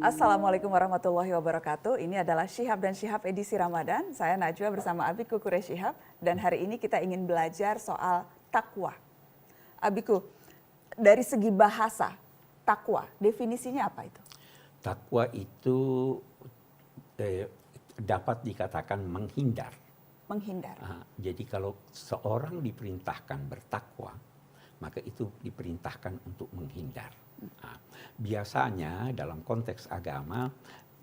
Assalamualaikum warahmatullahi wabarakatuh. Ini adalah Syihab dan Syihab edisi Ramadan. Saya Najwa bersama Abiku Kure Syihab. Dan hari ini kita ingin belajar soal takwa. Abiku, dari segi bahasa, takwa, definisinya apa itu? Takwa itu dapat dikatakan menghindar. Menghindar. Jadi kalau seorang diperintahkan bertakwa, maka itu diperintahkan untuk menghindar. Biasanya dalam konteks agama,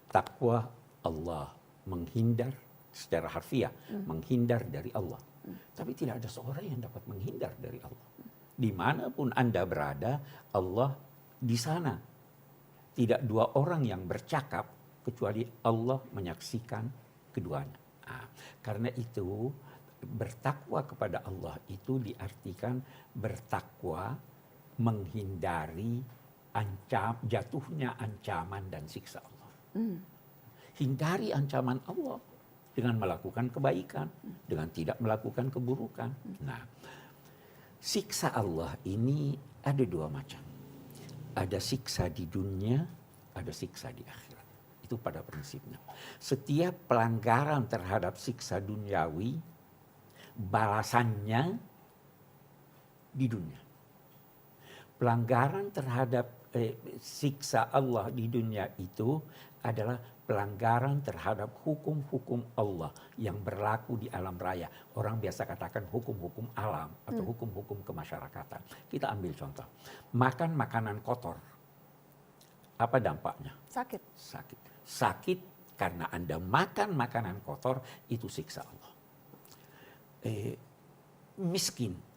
takwa Allah, menghindar secara harfiah, menghindar dari Allah. Tapi tidak ada seorang yang dapat menghindar dari Allah. Dimanapun Anda berada, Allah di sana. Tidak dua orang yang bercakap, kecuali Allah menyaksikan keduanya. Karena itu, bertakwa kepada Allah itu diartikan bertakwa menghindari jatuhnya ancaman dan siksa Allah. Hindari ancaman Allah dengan melakukan kebaikan, dengan tidak melakukan keburukan. Nah, siksa Allah ini ada dua macam. Ada siksa di dunia, ada siksa di akhirat. Itu pada prinsipnya. Setiap pelanggaran terhadap siksa duniawi, balasannya di dunia. Pelanggaran terhadap siksa Allah di dunia itu adalah pelanggaran terhadap hukum-hukum Allah yang berlaku di alam raya. Orang biasa katakan hukum-hukum alam atau hukum-hukum kemasyarakatan. Kita ambil contoh. Makan makanan kotor. Apa dampaknya? Sakit. Sakit. Sakit karena Anda makan makanan kotor, itu siksa Allah. Miskin.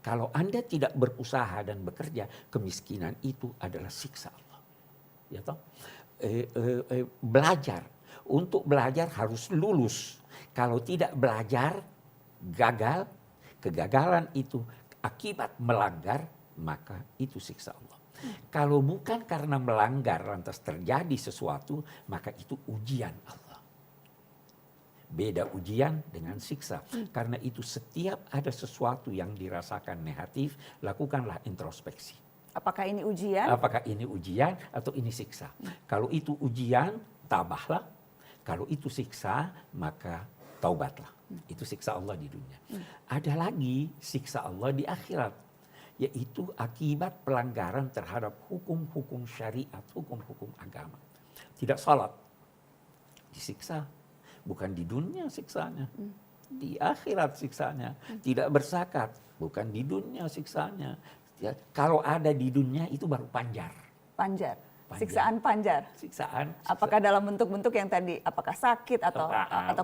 Kalau Anda tidak berusaha dan bekerja, kemiskinan itu adalah siksa Allah. Ya toh? Belajar. Untuk belajar harus lulus. Kalau tidak belajar, gagal. Kegagalan itu akibat melanggar, maka itu siksa Allah. Kalau bukan karena melanggar lantas terjadi sesuatu, maka itu ujian Allah. Beda ujian dengan siksa. Karena itu setiap ada sesuatu yang dirasakan negatif, lakukanlah introspeksi. Apakah ini ujian? Apakah ini ujian atau ini siksa? Kalau itu ujian, tabahlah. Kalau itu siksa, maka taubatlah. Itu siksa Allah di dunia. Ada lagi siksa Allah di akhirat. Yaitu akibat pelanggaran terhadap hukum-hukum syariat, hukum-hukum agama. Tidak salat, disiksa. Bukan di dunia siksanya, di akhirat siksanya. Tidak berzakat, bukan di dunia siksanya. Ya, kalau ada di dunia itu baru panjar. Panjar. Siksaan panjar. Siksaan. Apakah dalam bentuk-bentuk yang tadi, apakah sakit atau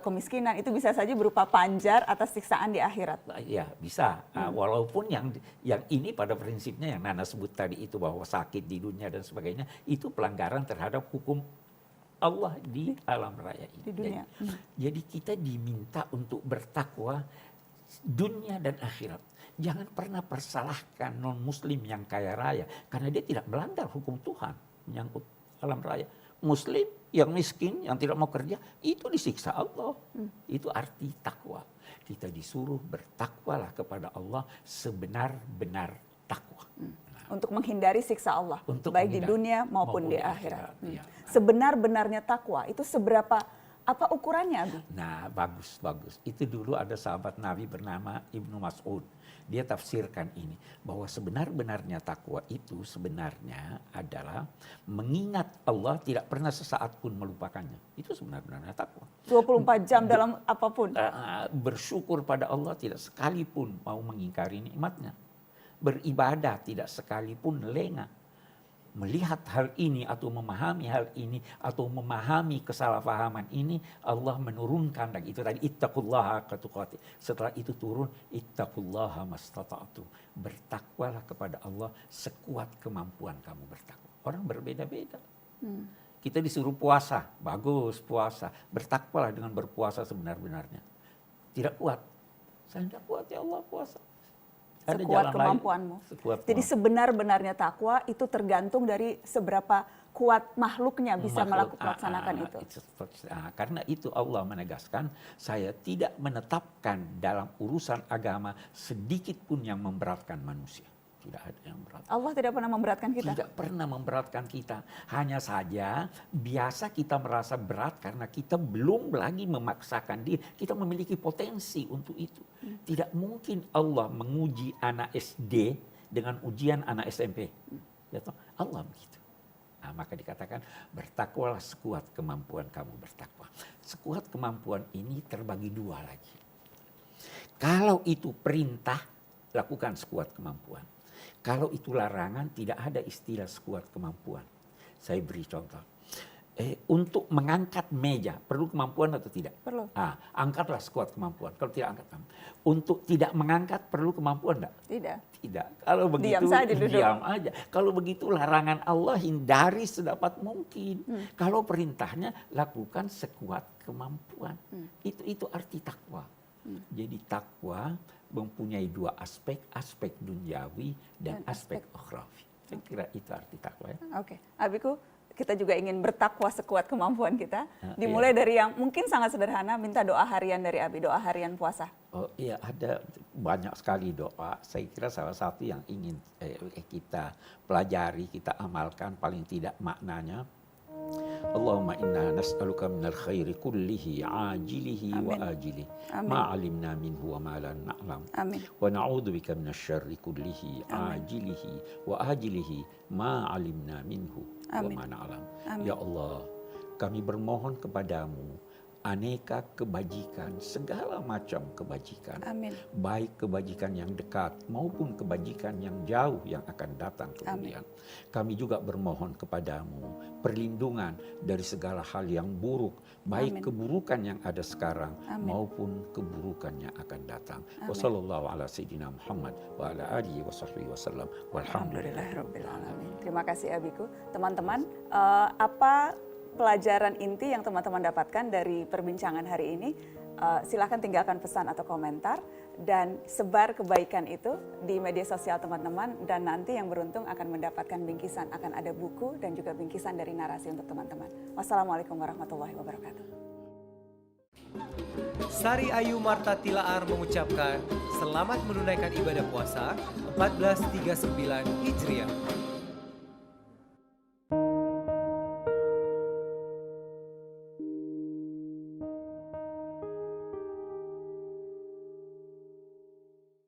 kemiskinan, itu bisa saja berupa panjar atas siksaan di akhirat? Ya, bisa. Walaupun yang ini pada prinsipnya yang Nana sebut tadi itu, bahwa sakit di dunia dan sebagainya, itu pelanggaran terhadap hukum Allah di alam raya ini. Di dunia. Jadi kita diminta untuk bertakwa dunia dan akhirat. Jangan pernah persalahkan non-muslim yang kaya raya, karena dia tidak melanggar hukum Tuhan menyangkut alam raya. Muslim yang miskin, yang tidak mau kerja, itu disiksa Allah. Itu arti takwa. Kita disuruh bertakwalah kepada Allah sebenar-benar takwa. Untuk menghindari siksa Allah, baik di dunia maupun di akhirat. Ya. Sebenar-benarnya takwa, itu seberapa, apa ukurannya, Abi? Nah, bagus. Itu dulu ada sahabat Nabi bernama Ibnu Mas'ud. Dia tafsirkan ini, bahwa sebenar-benarnya takwa itu sebenarnya adalah mengingat Allah tidak pernah sesaat pun melupakannya. Itu sebenar-benarnya takwa. 24 jam dalam apapun. Bersyukur pada Allah tidak sekalipun mau mengingkari nikmatnya. Beribadah tidak sekalipun lengah. Melihat hal ini atau memahami hal ini atau memahami kesalahpahaman ini, Allah menurunkan lagi. Itu tadi ittaqullaha haqqa tuqatih. Setelah itu turun ittaqullaha mastata'tu. Bertakwalah kepada Allah sekuat kemampuan kamu bertakwa. Orang berbeda-beda. Kita disuruh puasa, bagus puasa. Bertakwalah dengan berpuasa sebenar-benarnya. Tidak kuat. Saya tidak kuat ya Allah puasa. Sekuat kemampuanmu. Jadi sebenar-benarnya takwa itu tergantung dari seberapa kuat makhluknya bisa melaksanakan itu. Karena itu Allah menegaskan, saya tidak menetapkan dalam urusan agama sedikit pun yang memberatkan manusia. tidak ada yang berat. Allah tidak pernah memberatkan kita. Tidak pernah memberatkan kita. Hanya saja biasa kita merasa berat karena kita belum lagi memaksakan diri. Kita memiliki potensi untuk itu. Tidak mungkin Allah menguji anak SD dengan ujian anak SMP. Ya toh? Allah begitu. Nah, maka dikatakan bertakwalah sekuat kemampuan kamu bertakwa. Sekuat kemampuan ini terbagi dua lagi. Kalau itu perintah, lakukan sekuat kemampuan. Kalau itu larangan, tidak ada istilah sekuat kemampuan. Saya beri contoh. Untuk mengangkat meja, perlu kemampuan atau tidak? Perlu. Angkatlah sekuat kemampuan. Kalau tidak, angkat. Untuk tidak mengangkat, perlu kemampuan enggak? Tidak. Tidak. Kalau begitu, Diam saja duduk. diam aja. Kalau begitu, larangan Allah hindari sedapat mungkin. Kalau perintahnya, lakukan sekuat kemampuan. Itu arti takwa. Jadi takwa mempunyai dua aspek, aspek duniawi dan aspek ukhrawi. Saya kira itu arti takwa ya. Oke, Abiku, kita juga ingin bertakwa sekuat kemampuan kita. Dimulai dari yang mungkin sangat sederhana, minta doa harian dari Abi, doa harian puasa. Oh iya, ada banyak sekali doa. Saya kira salah satu yang ingin kita pelajari, kita amalkan paling tidak maknanya. Allahumma inna nas'aluka minal khairi kullihi ajilihi wa ajilihi ma alimna minhu wa ma la na'lam wa na'udzubika minasy syarri kullihi ajilihi wa ajilihi ma alimna minhu wa ma na'lam. Ya Allah, kami bermohon kepadamu aneka kebajikan, segala macam kebajikan. Baik kebajikan yang dekat maupun kebajikan yang jauh yang akan datang kemudian. Kami juga bermohon kepadamu perlindungan dari segala hal yang buruk, baik keburukan yang ada sekarang maupun keburukan yang akan datang. Wassallallahu ala sayyidina Muhammad wa ala alihi wa sahbihi wasallam. Walhamdulillahirabbil alamin. Terima kasih Abiku. Teman-teman, apa pelajaran inti yang teman-teman dapatkan dari perbincangan hari ini? Silahkan tinggalkan pesan atau komentar dan sebar kebaikan itu di media sosial teman-teman, dan nanti yang beruntung akan mendapatkan bingkisan, akan ada buku dan juga bingkisan dari narasi untuk teman-teman. Wassalamualaikum warahmatullahi wabarakatuh. Sari Ayu Marta Tilaar mengucapkan selamat menunaikan ibadah puasa 1439 Hijriah.